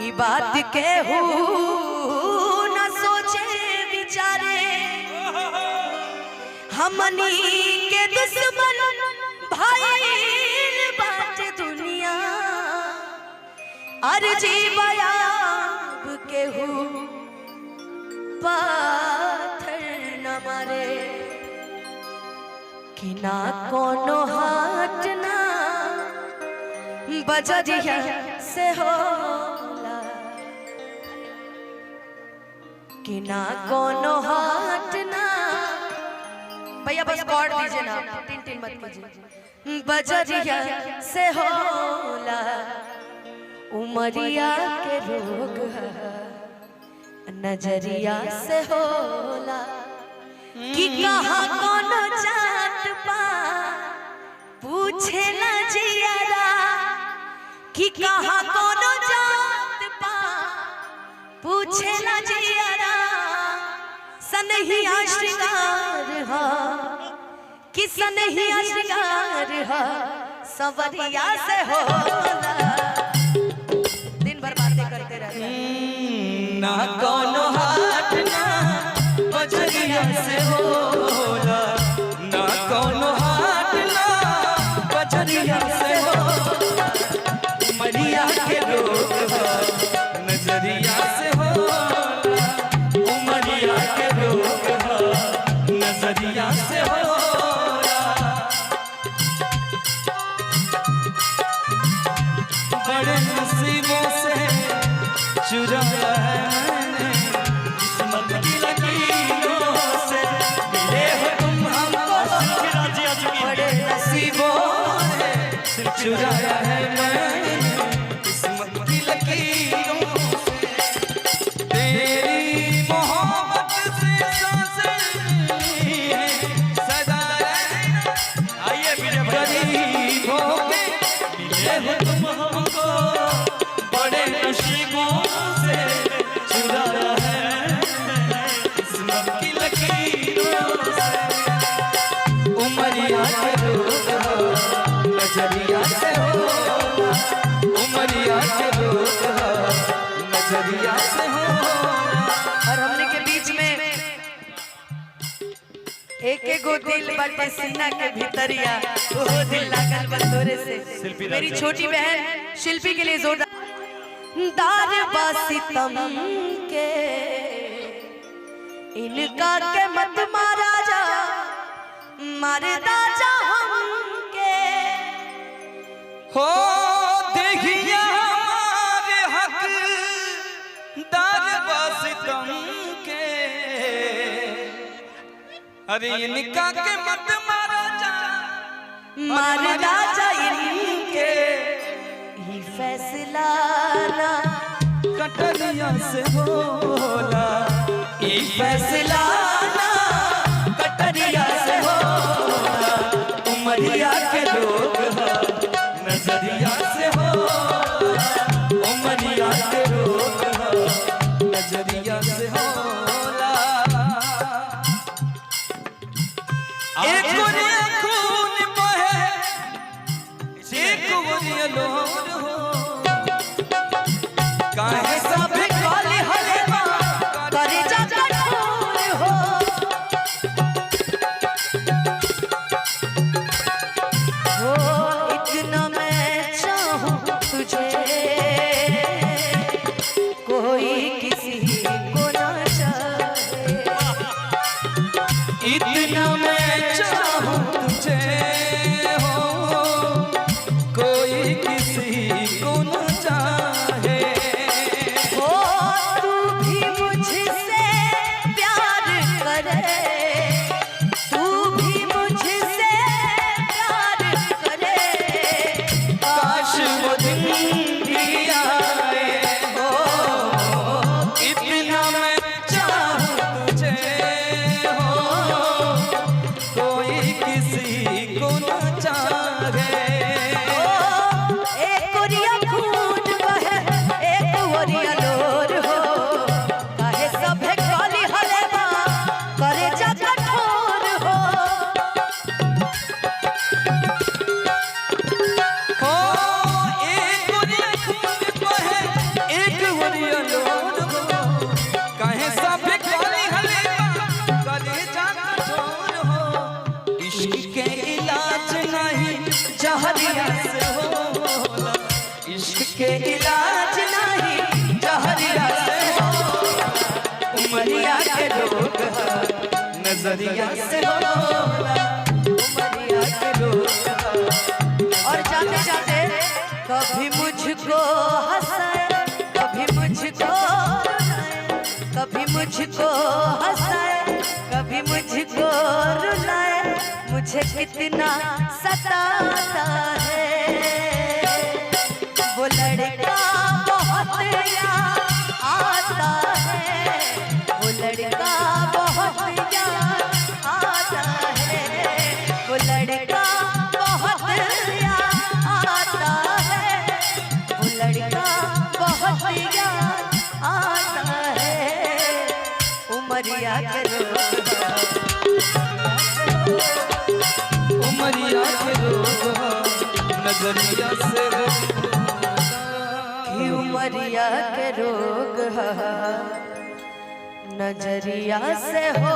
ई बात के हो न सोचे विचारे हमनी के दुश्मन भाई बात दुनिया अर्जी बयाब के हो पाथर न मारे कि ना कोनो हाथ ना बजरिया से होला कि ना कोनो हाथ ना भैया बस कॉर्ड दीजिए ना टिन टिन मत कीजिए बजरिया से होला उमरिया के रोग नजरिया से होला कि कहाँ कोनो जात पा पूछे ना जियारा कि कहाँ कोनो जात पा पूछे ना जियारा सनहिया श्रृंगार हा कि सनहिया श्रृंगार हा सवरिया से होला दिन भर बातें करते रहते ना कोनो हाथ ना बजरिया से होला ना कोनो हाथ ना बजरिया से होला उमरिया के रोग नजरिया से होला उमरिया के रोग नजरिया से होला बड़े नसीबों से चुराया है मैंने किस्मत की लकीरों से मिले हो तुम हमको बड़े नसीबों से चुराया है मैंने किस्मत की लकीरों से तेरी मोहब्बत से सांसें सदा आइए मेरे गरीब होके मिले हो तुम हमको बड़े नसीबों से चुराया है किस्मत की लकीरों से उमरिया के रोग नजरिया से होला उमरिया के रोग नजरिया से होला। और हमने के बीच में एक गो दिल बाटे सीना के भीतरिया वो दिल लागल बतोरे से मेरी छोटी बहन शिल्पी के लिए जोरदार दार बासितम के इनका के मत मारा जा मारदा जा हमके हो देखिया हमारे हक दार बासितम के अरे इनका के मत मारा जा मारदा जा इनके ही फैसला ना कटरिया से होला ई फैसला ना कटरिया से होला उमरिया के लोग नजरिया से होला उमरिया के लोग नजरिया से होला एक गोरिया खून बहे एक गोरिया लोर हो काहे सब काले हले करे जा कठोर हो इतना मैं के इलाज नहीं जहरिया से होला, इश्क के इलाज नहीं जहरिया से होला, उमरिया के रोग नजरिया से होला, उमरिया के रोग। और जाते जाते कभी मुझको हंसाए, कभी मुझको रुलाए, कभी मुझको हंसाए, कभी मुझको रुलाए, मुझे कितना सताता है वो लड़का बहुत याद आता है, वो लड़का बहुत याद आता है, वो लड़का बहुत याद आता है, वो लड़का बहुत याद आता है, उमरिया के रोग, उमरिया के रोग नजरिया से कि उमरिया के रोग नजरिया से हो